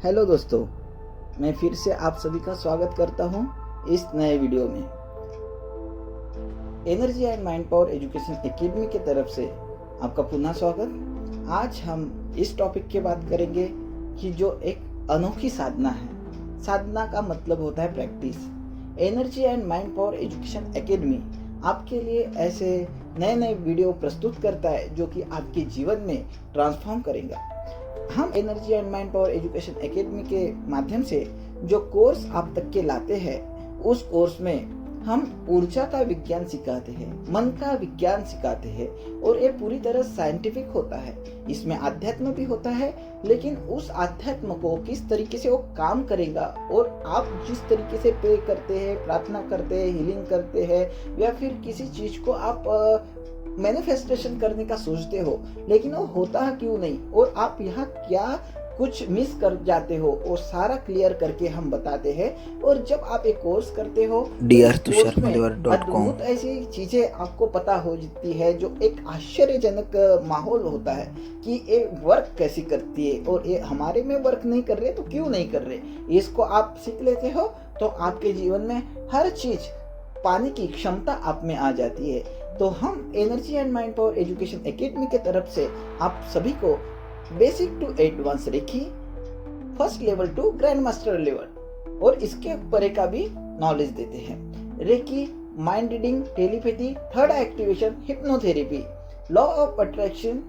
Hello दोस्तों, मैं फिर से आप सभी का स्वागत करता हूं इस नए वीडियो में। Energy and mind power education academy की तरफ से आपका पुनः स्वागत। आज हम इस टॉपिक की बात करेंगे कि जो एक अनोखी साधना है। साधना का मतलब होता है practice. Energy and mind power education academy आपके लिए ऐसे नए नए वीडियो प्रस्तुत करता है जो कि आपके जीवन में ट्रांसफॉर्म करेगा। हम energy and mind power education academy के माध्यम से जो कोर्स आप तक के लाते हैं, उस कोर्स में हम ऊर्जा का विज्ञान सिखाते हैं, मन का विज्ञान सिखाते हैं और ये पूरी तरह साइंटिफिक होता है। इसमें अध्यात्म भी होता है, लेकिन उस अध्यात्म को किस तरीके से वो काम करेगा और आप जिस तरीके से प्रे करते हैं, प्रार्थना करते हैं, हीलिंग करते हैं या फिर किसी चीज को आप मैनिफेस्टेशन करने का सोचते हो, लेकिन वो होता क्यों नहीं और आप यहाँ क्या कुछ मिस कर जाते हो, वो सारा क्लियर करके हम बताते हैं। और जब आप एक कोर्स करते हो अद्भुत ऐसी चीजें आपको पता हो जाती है जो एक आश्चर्यजनक माहौल होता है कि ये वर्क कैसी करती है और ये हमारे में वर्क नहीं कर रहे तो क्यों नहीं कर रहे। इसको आप सीख लेते हो तो आपके जीवन में हर चीज पाने की क्षमता आप में आ जाती है। तो हम energy and mind power education academy के तरफ से आप सभी को basic to advance reiki, first level to grand master level और इसके परे का भी नॉलेज देते हैं। Reiki, mind reading, telepathy, third activation, hypnotherapy, law of attraction,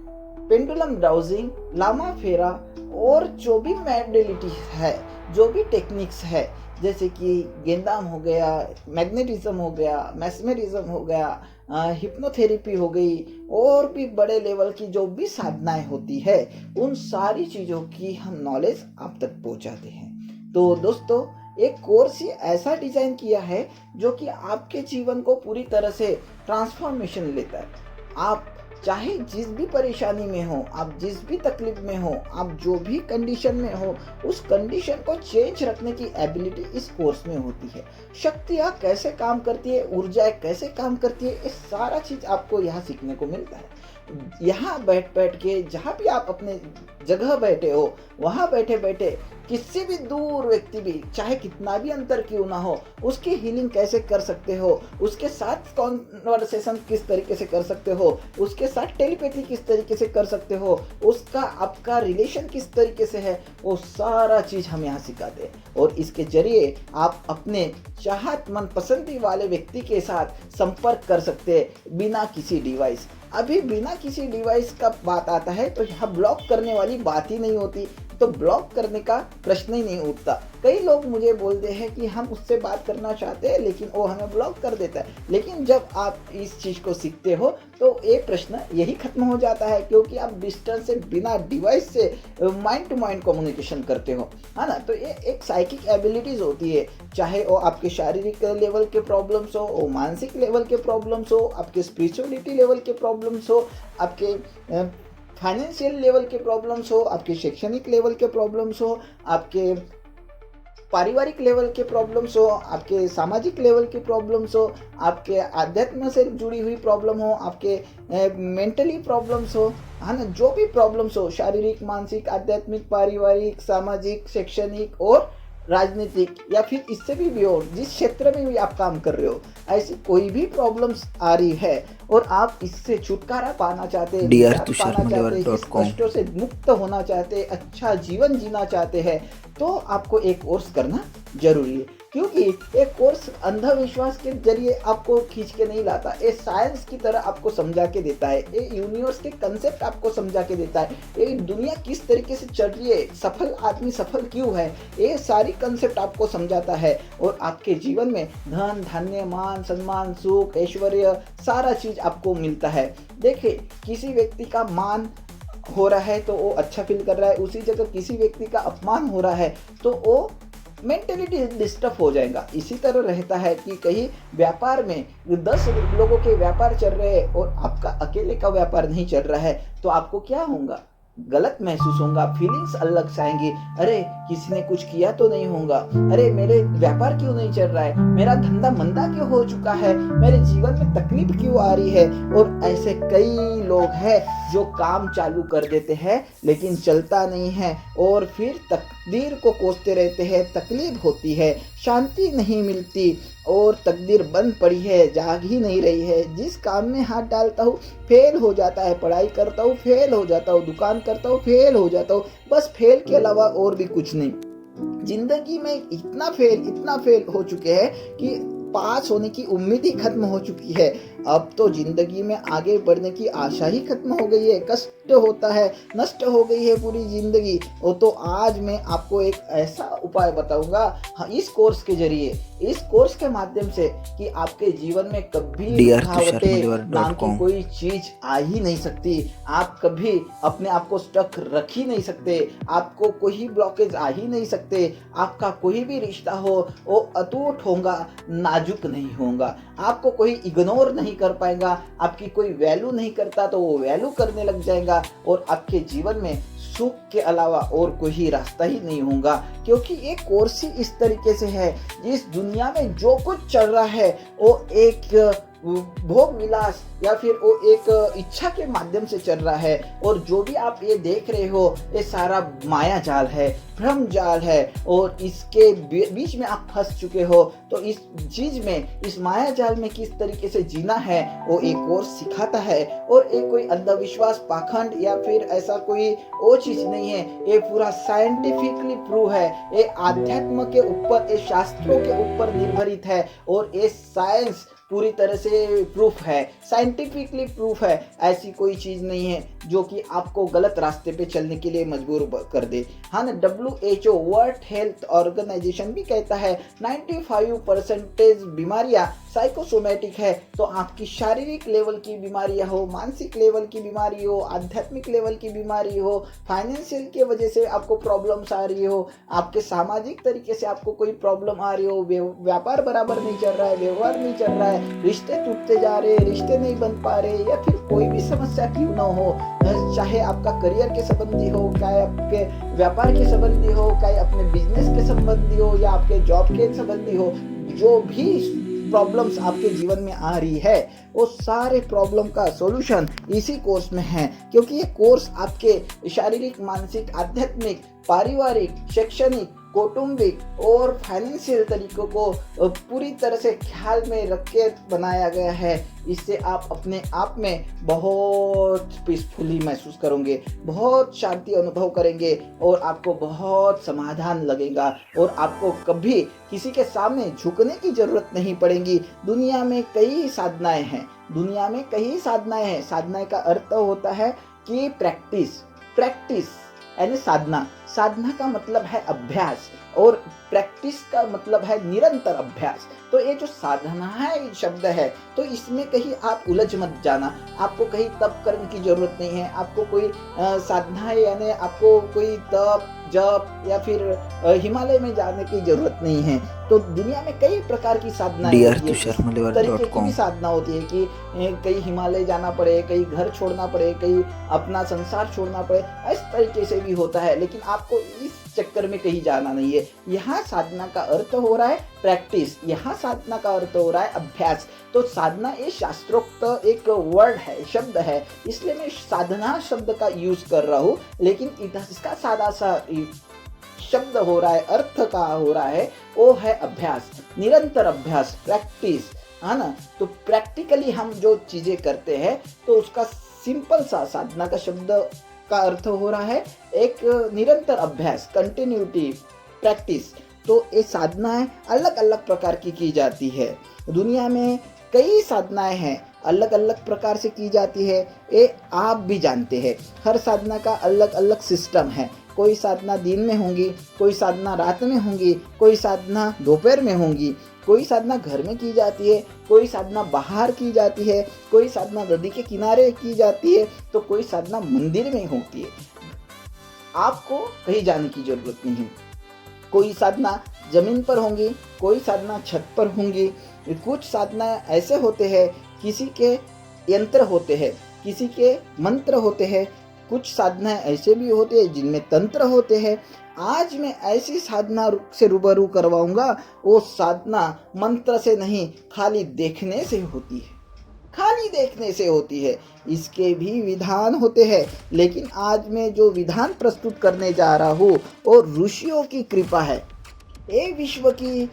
pendulum browsing, लामा फेरा और जो भी मॉडलिटी है, जो भी टेक्निक्स है, जैसे कि गेंदाम हो गया, मैग्नेटिज्म हो गया, मैस्मेरिज्म हो गया, हिप्नोथेरेपी हो गई और भी बड़े लेवल की जो भी साधनाएं होती है, उन सारी चीज़ों की हम नॉलेज आप तक पहुंचाते हैं। तो दोस्तों, एक कोर्स ही ऐसा डिजाइन किया है जो कि आपके जीवन को पूरी तरह से ट्रांसफॉर्मेशन लेता है। आप चाहे जिस भी परेशानी में हो, आप जिस भी तकलीफ में हो, आप जो भी कंडीशन में हो, उस कंडीशन को चेंज रखने की एबिलिटी इस कोर्स में होती है। शक्तियाँ कैसे काम करती है, ऊर्जा कैसे काम करती है, ये सारा चीज आपको यहाँ सीखने को मिलता है। यहाँ बैठ के जहाँ भी आप अपने जगह बैठे हो, वहाँ बैठे बैठे किसी भी दूर व्यक्ति भी, चाहे कितना भी अंतर क्यों ना हो, उसकी हीलिंग कैसे कर सकते हो, उसके साथ कॉन्वर्सेशन किस तरीके से कर सकते हो, उसके साथ टेलीपैथी किस तरीके से कर सकते हो, उसका आपका रिलेशन किस तरीके से है, वो सारा चीज हम यहाँ सिखाते हैं। और इसके जरिए आप अपने चाहत मन पसंदी वाले व्यक्ति के साथ संपर्क कर सकते हैं बिना किसी डिवाइस। अभी बिना किसी डिवाइस का बात आता है तो यहाँ ब्लॉक करने वाली बात ही नहीं होती, तो ब्लॉक करने का प्रश्न ही नहीं उठता। कई लोग मुझे बोलते हैं कि हम उससे बात करना चाहते हैं लेकिन वो हमें ब्लॉक कर देता है। लेकिन जब आप इस चीज को सीखते हो तो ये प्रश्न यही खत्म हो जाता है, क्योंकि आप डिस्टेंस से, बिना डिवाइस से माइंड टू माइंड कम्युनिकेशन करते हो, है ना। तो ये एक साइकिक एबिलिटीज होती है, चाहे वो आपके शारीरिक लेवल के प्रॉब्लम्स हो, वो मानसिक लेवल के प्रॉब्लम्स हो, आपके स्पिरिचुअलिटी लेवल के प्रॉब्लम्स हो, आपके फाइनेंशियल लेवल के प्रॉब्लम्स हो, आपके शैक्षणिक लेवल के प्रॉब्लम्स हो, आपके पारिवारिक लेवल के प्रॉब्लम्स हो, आपके सामाजिक लेवल की प्रॉब्लम्स हो, आपके आध्यात्म से जुड़ी हुई प्रॉब्लम हो, आपके मेंटली प्रॉब्लम्स हो, है ना। जो भी प्रॉब्लम्स हो, शारीरिक, मानसिक, आध्यात्मिक, पारिवारिक, सामाजिक, शैक्षणिक और राजनीतिक, या फिर इससे भी हो, जिस क्षेत्र में भी आप काम कर रहे हो, ऐसी कोई भी प्रॉब्लम्स आ रही है और आप इससे छुटकारा पाना चाहते हैं, इस कष्टों से मुक्त होना चाहते हैं, अच्छा जीवन जीना चाहते हैं, तो आपको एक कोर्स करना जरूरी है। क्योंकि एक कोर्स अंधविश्वास के जरिए आपको खींच के नहीं लाता, ये साइंस की तरह आपको समझा के देता है, ये यूनिवर्स के कंसेप्ट आपको समझा के देता है, ये दुनिया किस तरीके से चल रही है, सफल आदमी सफल क्यों है, ये सारी कंसेप्ट आपको समझाता है। और आपके जीवन में धन, धान्य, मान, सम्मान, सुख, ऐश्वर्य, सारा चीज आपको मिलता है। देखिए, किसी व्यक्ति का मान हो रहा है तो वो अच्छा फील कर रहा है, उसी जगह किसी व्यक्ति का अपमान हो रहा है तो वो मेंटेलिटी डिस्टर्ब हो जाएगा। इसी तरह रहता है कि कहीं व्यापार में 10 लोगों के व्यापार चल रहे हैं और आपका अकेले का व्यापार नहीं चल रहा है, तो आपको क्या होगा, गलत महसूस होगा, फीलिंग्स अलग से आएंगी। अरे किसी ने कुछ किया तो नहीं होगा, अरे मेरे व्यापार क्यों नहीं चल रहा है, मेरा धंधा मंदा क्यों हो चुका है, मेरे जीवन में तकलीफ क्यों आ रही है, और ऐसे कई लोग हैं जो काम चालू कर देते हैं लेकिन चलता नहीं है और फिर तकदीर को कोसते रहते हैं, तकलीफ होती है, शांति नहीं मिलती और तकदीर बंद पड़ी है, जाग ही नहीं रही है। जिस काम में हाथ डालता हूँ फेल हो जाता है, पढ़ाई करता हूँ फेल हो जाता हूँ, दुकान करता हूँ फेल हो जाता हूँ, बस फेल के अलावा और भी कुछ नहीं। जिंदगी में इतना फेल हो चुके हैं कि पास होने की उम्मीद ही खत्म हो चुकी है। अब तो जिंदगी में आगे बढ़ने की आशा ही खत्म हो गई है, कष्ट होता है, नष्ट हो गई है पूरी जिंदगी। और तो आज मैं आपको एक ऐसा उपाय बताऊंगा, हाँ, इस कोर्स के जरिए, इस कोर्स के माध्यम से, कि आपके जीवन में कभी रुकावटें नाम की कोई चीज आ ही नहीं सकती। आप कभी अपने आप को स्टक रख ही नहीं सकते, आपको कोई ब्लॉकेज आ ही नहीं सकते। आपका कोई भी रिश्ता हो वो अटूट होगा, नाजुक नहीं होगा। आपको कोई इग्नोर नहीं कर पाएगा, आपकी कोई वैल्यू नहीं करता तो वो वैल्यू करने लग जाएगा और आपके जीवन में सुख के अलावा और कोई रास्ता ही नहीं होगा। क्योंकि ये कोर्स ही इस तरीके से है, इस दुनिया में जो कुछ चल रहा है वो एक भोग विलास या फिर वो एक इच्छा के माध्यम से चल रहा है। और जो भी आप ये देख रहे हो ये सारा माया जाल है, भ्रम जाल है और इसके बीच में आप फंस चुके हो। तो इस चीज में, इस माया जाल में किस तरीके से जीना है वो एक कोर्स सिखाता है। और एक कोई अंधविश्वास, पाखंड या फिर ऐसा कोई वो चीज नहीं है, ये पूरा साइंटिफिकली प्रूव है। ये आध्यात्म के ऊपर, ये शास्त्रों के ऊपर निर्भरित है और ये साइंस पूरी तरह से प्रूफ है, साइंटिफिकली प्रूफ है। ऐसी कोई चीज नहीं है जो कि आपको गलत रास्ते पे चलने के लिए मजबूर कर दे। हाँ ना, WHO वर्ल्ड हेल्थ ऑर्गेनाइजेशन भी कहता है 95% बीमारियां साइकोसोमेटिक है। तो आपकी शारीरिक लेवल की बीमारियां हो, मानसिक लेवल की बीमारी हो, आध्यात्मिक लेवल की बीमारी हो, फाइनेंशियल की वजह से आपको प्रॉब्लम्स आ रही हो, आपके सामाजिक तरीके से आपको कोई प्रॉब्लम आ रही हो, व्यापार बराबर नहीं चल रहा है, व्यवहार नहीं चल रहा है, रिश्ते टूटते जा रहे, रिश्ते नहीं बन पा रहे, या फिर कोई भी समस्या क्यों ना हो, चाहे आपका करियर के संबंधी हो, चाहे आपके व्यापार के संबंधी हो, चाहे अपने बिजनेस के संबंधी हो या आपके जॉब के संबंधी हो, जो भी प्रॉब्लम्स आपके जीवन में आ रही है वो सारे प्रॉब्लम का सॉल्यूशन इसी कोर्स में है। क्योंकि ये कोर्स आपके शारीरिक, मानसिक, आध्यात्मिक, पारिवारिक, शैक्षणिक, कौटुंबिक और फाइनेंशियल तरीकों को पूरी तरह से ख्याल में रख के बनाया गया है। इससे आप अपने आप में बहुत पीसफुली महसूस करोगे, बहुत शांति अनुभव करेंगे और आपको बहुत समाधान लगेगा और आपको कभी किसी के सामने झुकने की जरूरत नहीं पड़ेगी। दुनिया में कई साधनाएं हैं, दुनिया में कई साधनाएं हैं। साधना का अर्थ होता है कि प्रैक्टिस यानी साधना। साधना का मतलब है अभ्यास और प्रैक्टिस का मतलब है निरंतर अभ्यास। तो ये जो साधना है शब्द है, तो इसमें कहीं आप उलझ मत जाना। आपको कहीं तप करने की जरूरत नहीं है, आपको कोई साधना है यानी आपको कोई तप, जप या फिर हिमालय में जाने की जरूरत नहीं है। तो दुनिया में कई प्रकार की साधनाएं होती है, तरीके की भी साधना होती है कि कहीं हिमालय जाना पड़े, कहीं घर छोड़ना पड़े, कहीं अपना संसार छोड़ना पड़े, इस तरीके से भी होता है। लेकिन आपको इस चक्कर में कहीं जाना नहीं है। यहाँ साधना का अर्थ हो रहा है प्रैक्टिस, यहाँ साधना का अर्थ हो रहा है अभ्यास। तो साधना ये शास्त्रोक्त एक वर्ड है, शब्द है, इसलिए मैं साधना शब्द का यूज कर रहा हूँ। लेकिन इसका सादा सा शब्द हो रहा है, अर्थ का हो रहा है, वो है अभ्यास, निरंतर अभ्यास, प्रैक्टिस, है ना। तो प्रैक्टिकली हम जो चीजें करते हैं तो उसका सिंपल सा साधना का शब्द का अर्थ हो रहा है एक निरंतर अभ्यास, कंटिन्यूटी, प्रैक्टिस। तो ये साधनाएं अलग अलग प्रकार की जाती है। दुनिया में कई साधनाएं हैं, अलग अलग प्रकार से की जाती है, ये आप भी जानते हैं। हर साधना का अलग अलग सिस्टम है। कोई साधना दिन में होंगी, कोई साधना रात में होंगी, कोई साधना दोपहर में होंगी, कोई साधना घर में की जाती है, कोई साधना बाहर की जाती है, कोई साधना नदी के किनारे की जाती है, तो कोई साधना मंदिर में होती है। आपको कहीं जाने की जरूरत नहीं है। कोई साधना जमीन पर होंगी, कोई साधना छत पर होंगी। कुछ साधना ऐसे होते हैं, किसी के यंत्र होते हैं, किसी के मंत्र होते हैं, कुछ साधना ऐसे भी होते हैं जिनमें तंत्र होते हैं। आज मैं ऐसी साधना से रूबरू करवाऊंगा, वो साधना मंत्र से नहीं खाली देखने से होती है, खाली देखने से होती है। इसके भी विधान होते हैं, लेकिन आज मैं जो विधान प्रस्तुत करने जा रहा हूँ वो ऋषियों की कृपा है। ये विश्व की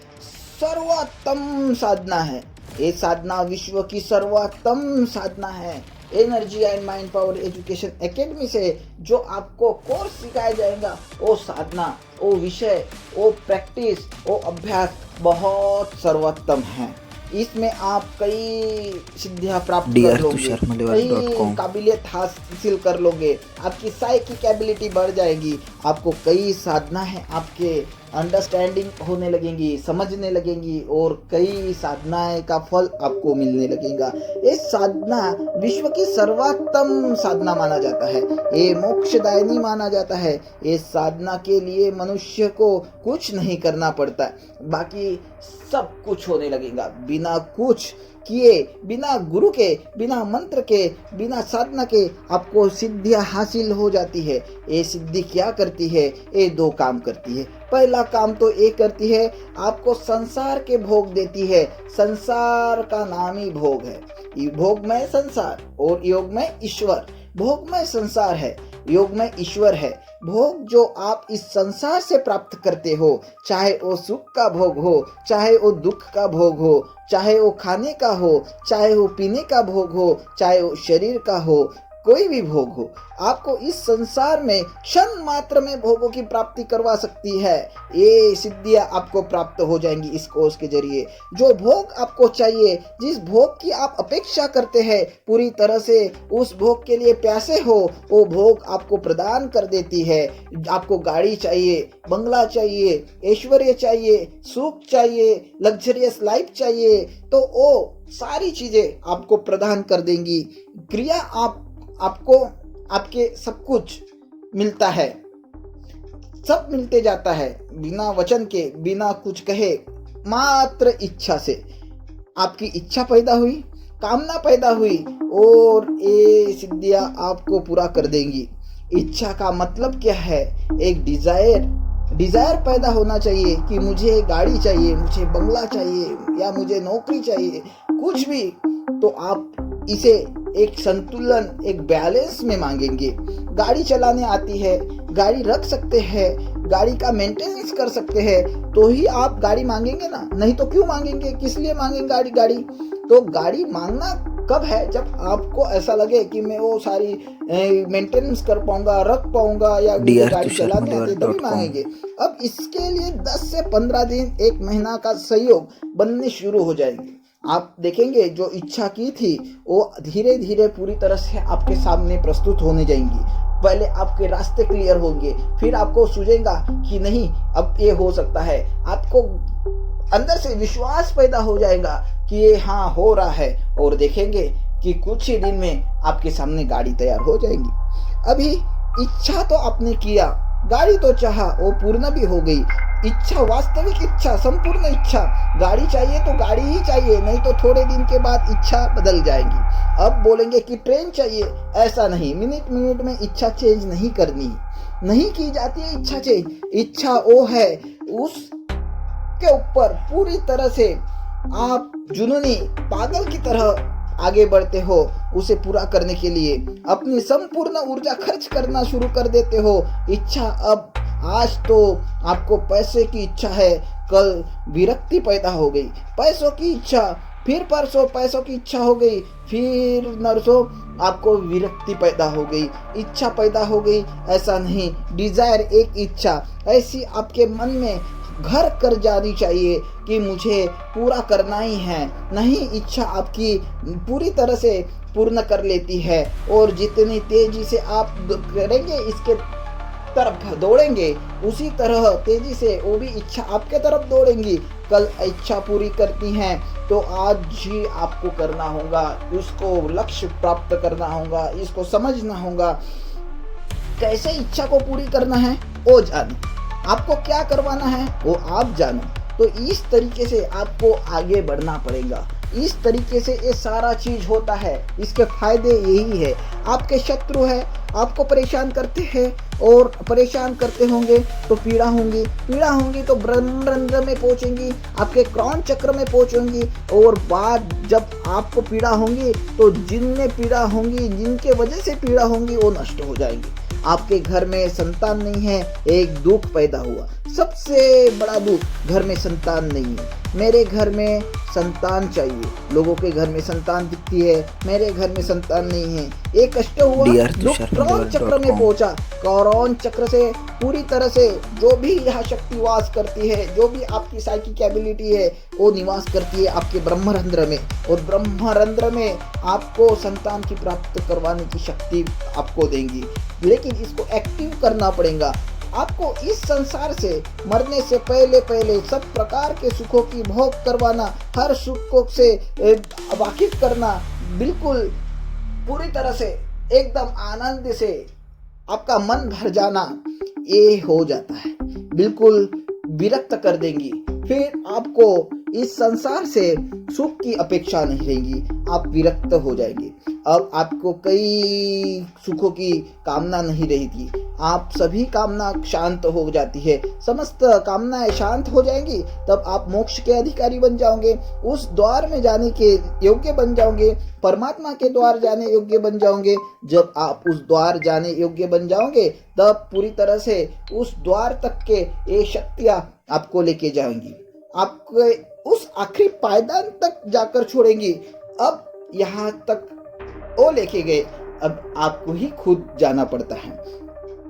सर्वोत्तम साधना है। ये साधना विश्व की सर्वोत्तम साधना है। Energy and mind power education academy से जो आपको कोर्स सिखाया जाएगा, वो साधना, वो विषय, वो प्रैक्टिस, वो अभ्यास बहुत सर्वोत्तम है। इसमें आप कई सिद्धियां प्राप्त कर लोगे, कई काबिलियत हासिल कर लोगे, आपकी साइकिक एबिलिटी बढ़ जाएगी, आपको कई साधना है आपके अंडरस्टैंडिंग होने लगेंगी, समझने लगेंगी और कई साधनाएं का फल आपको मिलने लगेगा। ये साधना विश्व की सर्वोत्तम साधना माना जाता है, ये मोक्षदायिनी माना जाता है। ये साधना के लिए मनुष्य को कुछ नहीं करना पड़ता, बाकी सब कुछ होने लगेगा। बिना कुछ किए, बिना गुरु के, बिना मंत्र के, बिना साधना के आपको सिद्धियां हासिल हो जाती है। ये सिद्धि क्या करती है? ये दो काम करती है। पहला काम तो ये करती है, आपको संसार के भोग देती है। संसार का नाम ही भोग है। भोग में संसार और योग में ईश्वर। भोग में संसार है, योग में ईश्वर है। भोग जो आप इस संसार से प्राप्त करते हो, चाहे वो सुख का भोग हो, चाहे वो दुख का भोग हो, चाहे वो खाने का हो, चाहे वो पीने का भोग हो, चाहे वो शरीर का हो, कोई भी भोग हो, आपको इस संसार में क्षण मात्र में भोगों की प्राप्ति करवा सकती है। ये सिद्धियां आपको प्राप्त हो जाएंगी इस कोर्स के जरिए। जो भोग आपको चाहिए, जिस भोग की आप अपेक्षा करते हैं, पूरी तरह से उस भोग के लिए प्यासे हो, वो भोग आपको प्रदान कर देती है। आपको गाड़ी चाहिए, बंगला चाहिए, ऐश्वर्य चाहिए, सुख चाहिए, लग्जरियस लाइफ चाहिए, तो वो सारी चीजें आपको प्रदान कर देंगी। क्रिया आपको आपके सब कुछ मिलता है, सब मिलते जाता है, बिना वचन के, बिना कुछ कहे, मात्र इच्छा से। आपकी इच्छा पैदा हुई, कामना पैदा हुई और ये सिद्धियां आपको पूरा कर देंगी। इच्छा का मतलब क्या है? एक डिजायर पैदा होना चाहिए कि मुझे गाड़ी चाहिए, मुझे बंगला चाहिए या मुझे नौकरी चाहिए, कुछ भी। तो आप इसे एक संतुलन, एक बैलेंस में मांगेंगे। गाड़ी चलाने आती है, गाड़ी रख सकते हैं, गाड़ी का मेंटेनेंस कर सकते हैं, तो ही आप गाड़ी मांगेंगे ना, नहीं तो क्यों मांगेंगे? किस लिए मांगेंगे गाड़ी? तो गाड़ी मांगना कब है? जब आपको ऐसा लगे कि मैं वो सारी मेंटेनेंस कर पाऊंगा, रख पाऊंगा या गाड़ी चलाने आती, तभी मांगेंगे। अब इसके लिए 10 से 15 दिन, 1 महीना का सहयोग बनने शुरू हो जाएंगे। आप देखेंगे जो इच्छा की थी वो धीरे धीरे पूरी तरह से आपके सामने प्रस्तुत होने जाएंगी। पहले आपके रास्ते क्लियर होंगे, फिर आपको सूझेगा कि नहीं, अब ये हो सकता है। आपको अंदर से विश्वास पैदा हो जाएगा कि ये हाँ हो रहा है, और देखेंगे कि कुछ ही दिन में आपके सामने गाड़ी तैयार हो जाएगी। अभी इच्छा तो आपने किया, गाड़ी तो चाहा, वो पूर्ण भी हो गई। इच्छा, वास्तविक इच्छा, संपूर्ण इच्छा, गाड़ी चाहिए तो गाड़ी ही चाहिए, नहीं तो थोड़े दिन के बाद इच्छा बदल जाएगी। अब बोलेंगे कि ट्रेन चाहिए, ऐसा नहीं, मिनट मिनट में इच्छा चेंज नहीं करनी, नहीं की जाती है इच्छा चेंज। इच्छा वो है, उस के ऊपर पूरी तरह से आप जुनूनी पागल की तरह आगे बढ़ते हो। उसे पूरा करने के लिए अपनी संपूर्ण ऊर्जा खर्च करना शुरू कर देते हो। इच्छा, अब आज तो आपको पैसे की इच्छा है, कल विरक्ति पैदा हो गई, पैसों की इच्छा, फिर परसों पैसों की इच्छा हो गई, फिर नरसों आपको विरक्ति पैदा हो गई, इच्छा पैदा हो गई। ऐसा नहीं, डिजायर एक इच्छा ऐसी आपके मन में घर कर जानी चाहिए कि मुझे पूरा करना ही है। नहीं, इच्छा आपकी पूरी तरह से पूर्ण कर लेती है, और जितनी तेजी से आप करेंगे, इसके तरफ दौड़ेंगे, उसी तरह तेजी से वो भी इच्छा आपके तरफ दौड़ेंगी। कल इच्छा पूरी करती हैं तो आज ही आपको करना होगा, उसको लक्ष्य प्राप्त करना होगा, इसको समझना होगा। कैसे इच्छा को पूरी करना है वो जानो, आपको क्या करवाना है वो आप जानो। तो इस तरीके से आपको आगे बढ़ना पड़ेगा। इस तरीके से ये सारा चीज होता है। इसके फायदे यही है, आपके शत्रु है, आपको परेशान करते हैं और परेशान करते होंगे तो पीड़ा होंगी तो ब्रह्मरंध्र में पहुंचेंगी, आपके क्रॉन चक्र में पहुंचेंगी। और बाद जब आपको पीड़ा होंगी तो जिनने पीड़ा होंगी, जिनके वजह से पीड़ा होंगी, वो नष्ट हो जाएंगी। आपके घर में संतान नहीं है, एक दुख पैदा हुआ। सबसे बड़ा दुख, घर में संतान नहीं है। मेरे घर में संतान चाहिए, लोगों के घर में संतान दिखती है, मेरे घर में संतान नहीं है। एक कष्ट हुआ, दुख क्रौन चक्र में पहुंचा। क्रौन चक्र से पूरी तरह से जो भी यहाँ शक्ति वास करती है, जो भी आपकी साइकिक एबिलिटी है, वो निवास करती है आपके ब्रह्मरंध्र में। और ब्रह्मरंध्र में आपको संतान की प्राप्त करवाने की शक्ति आपको देंगी, लेकिन इसको एक्टिव करना पड़ेगा। आपको इस संसार से मरने से पहले सब प्रकार के सुखों की भोग करवाना, हर सुखों से वाकिफ करना, बिल्कुल पूरी तरह से एकदम आनंद से आपका मन भर जाना, ये हो जाता है। बिल्कुल विरक्त कर देंगी, फिर आपको इस संसार से सुख की अपेक्षा नहीं रहेगी, आप विरक्त हो जाएंगे। अब आपको कई सुखों की कामना नहीं रहेगी, आप सभी कामना शांत हो जाती है, समस्त कामनाएं शांत हो जाएंगी। तब आप मोक्ष के अधिकारी बन जाओगे, उस द्वार में जाने के योग्य बन जाओगे, परमात्मा के द्वार जाने योग्य बन जाओगे। जब आप उस द्वार जाने योग्य बन जाओगे, तब पूरी तरह से उस द्वार तक के ये शक्तियां आपको लेके जाएंगी, आपको उस आखिरी पायदान तक जाकर छोड़ेंगी। अब यहाँ तक वो लेके गए, अब आपको ही खुद जाना पड़ता है,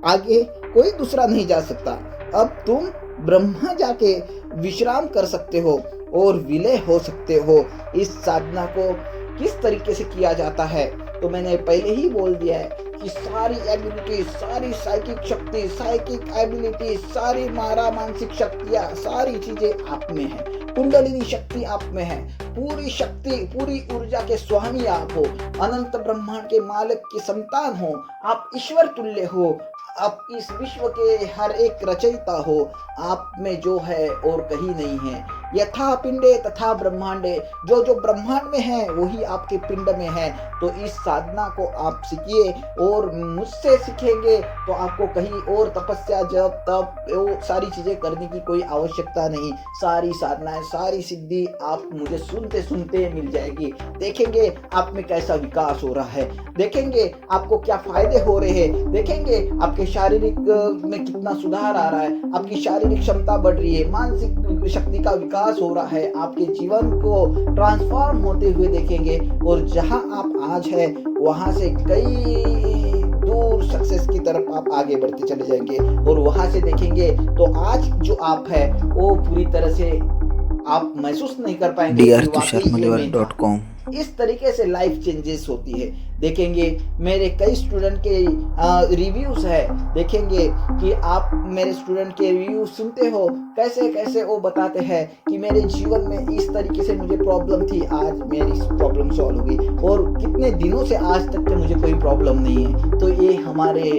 आगे कोई दूसरा नहीं जा सकता। अब तुम ब्रह्मा जाके विश्राम कर सकते हो और विलय हो सकते हो। इस साधना को किस तरीके से किया जाता है तो मैंने पहले ही बोल दिया है कि सारी एबिलिटी, सारी साइकिक शक्ति, साइकिक एबिलिटी, सारी मारा मानसिक शक्तियाँ, सारी चीजें आप में है। कुंडलिनी शक्ति आप में है, पूरी शक्ति, पूरी ऊर्जा के स्वामी आप हो, अनंत ब्रह्मांड के मालिक की संतान हो, आप ईश्वर तुल्य हो, आप इस विश्व के हर एक रचयिता हो। आप में जो है और कहीं नहीं है। यथा पिंडे तथा ब्रह्मांडे, जो जो ब्रह्मांड में है वही आपके पिंड में है। तो इस साधना को आप सीखिए और मुझसे सीखेंगे तो आपको कहीं और तपस्या, जब तब वो सारी चीजें करने की कोई आवश्यकता नहीं। सारी साधनाएं, सारी सिद्धि आप मुझे सुनते सुनते मिल जाएगी। देखेंगे आप में कैसा विकास हो रहा है, देखेंगे आपको क्या फायदे हो रहे हैं, देखेंगे आपके शारीरिक में कितना सुधार आ रहा है, आपकी शारीरिक क्षमता बढ़ रही है, मानसिक शक्ति का विकास हो रहा है, आपके जीवन को ट्रांसफॉर्म होते हुए देखेंगे। और जहां आप आज है वहां से कई दूर सक्सेस की तरफ आप आगे बढ़ते चले जाएंगे। और वहां से देखेंगे तो आज जो आप है वो पूरी तरह से आप महसूस नहीं कर पाएंगे। इस तरीके से लाइफ चेंजेस होती है। देखेंगे मेरे कई स्टूडेंट के रिव्यूज है, देखेंगे कि आप मेरे स्टूडेंट के रिव्यू सुनते हो, कैसे कैसे वो बताते हैं कि मेरे जीवन में इस तरीके से मुझे प्रॉब्लम थी, आज मेरी प्रॉब्लम सॉल्व हो गई, और कितने दिनों से आज तक के मुझे कोई प्रॉब्लम नहीं है। तो ये हमारे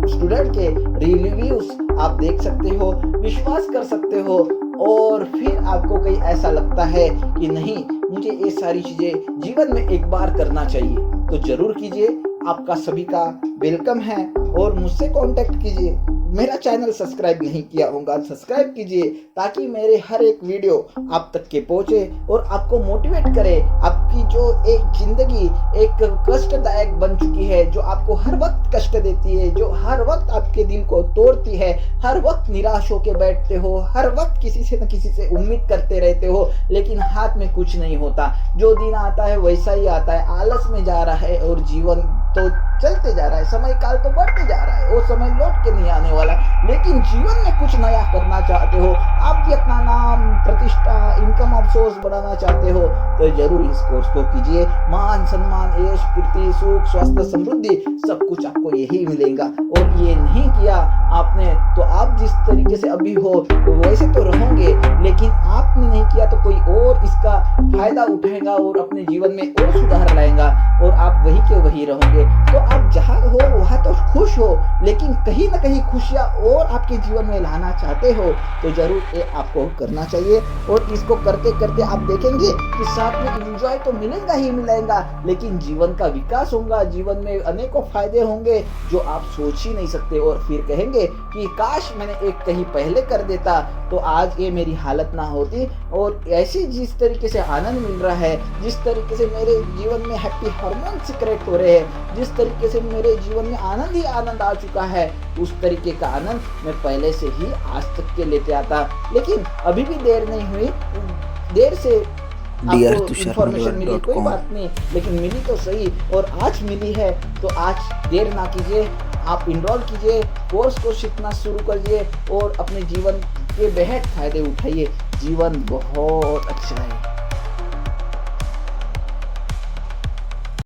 स्टूडेंट के रिव्यूज आप देख सकते हो, विश्वास कर सकते हो। और फिर आपको कहीं ऐसा लगता है कि नहीं, मुझे ये सारी चीजें जीवन में एक बार करना चाहिए, तो जरूर कीजिए। आपका सभी का वेलकम है और मुझसे कांटेक्ट कीजिए। मेरा चैनल सब्सक्राइब नहीं किया होगा, सब्सक्राइब कीजिए ताकि मेरे हर एक वीडियो आप तक के पहुंचे और आपको मोटिवेट करे। आपकी जो एक जिंदगी एक कष्टदायक बन चुकी है, जो आपको हर वक्त कष्ट देती है, जो हर वक्त आपके दिल को तोड़ती है, हर वक्त निराश होके बैठते हो, हर वक्त किसी से न किसी से उम्मीद करते रहते हो, लेकिन हाथ में कुछ नहीं होता। जो दिन आता है वैसा ही आता है, आलस में जा रहा है और जीवन तो चलते जा रहा है, समय काल तो बढ़ते जा रहा है, वो समय लौट के नहीं आने वाला। लेकिन जीवन में कुछ नया करना चाहते हो, आप भी अपना नाम, प्रतिष्ठा, इनकम ऑफ सोर्स बढ़ाना चाहते हो, तो जरूर इस कोर्स को कीजिए। मान, सम्मान, यश, कीर्ति, सुख, स्वास्थ्य, समृद्धि, सब कुछ आपको यही मिलेगा। और ये नहीं किया आपने तो आप जिस तरीके से अभी हो वैसे तो रहोगे, लेकिन आप आपने नहीं किया तो कोई और इसका फायदा उठाएगा और अपने जीवन में और सुधार लाएगा और आप वही के वही रहोगे। तो आप जहाँ हो वहाँ तो खुश हो, लेकिन कहीं ना कहीं खुशियाँ और आपके जीवन में लाना चाहते हो तो जरूर ये आपको करना चाहिए। और इसको करते करते आप देखेंगे कि साथ में एंजॉय तो मिलेगा ही मिलेगा, लेकिन जीवन का विकास होगा, जीवन में अनेकों फायदे होंगे जो आप सोच ही नहीं सकते। और फिर कहेंगे कि काश मैंने एक कहीं पहले कर देता तो आज ये मेरी हालत ना होती। और ऐसी जिस तरीके से आनंद मिल रहा है, जिस तरीके से मेरे जीवन में हैप्पी हार्मोन सिक्रेट हो रहे हैं, जिस तरीके से मेरे जीवन में आनंद ही आनंद आ चुका है, उस तरीके का आनंद मैं पहले से ही आज तक के लेते आता। लेकिन अभी भी देर नहीं हुई, देर से आपको इंफॉर्मेशन मिली कोई बात नहीं, लेकिन मिली तो सही। और आज मिली है तो आज देर ना कीजिए, आप इनरोल कीजिए, कोर्स को सीखना शुरू करिए और अपने जीवन के बेहद फायदे उठाइए। जीवन बहुत अच्छा है।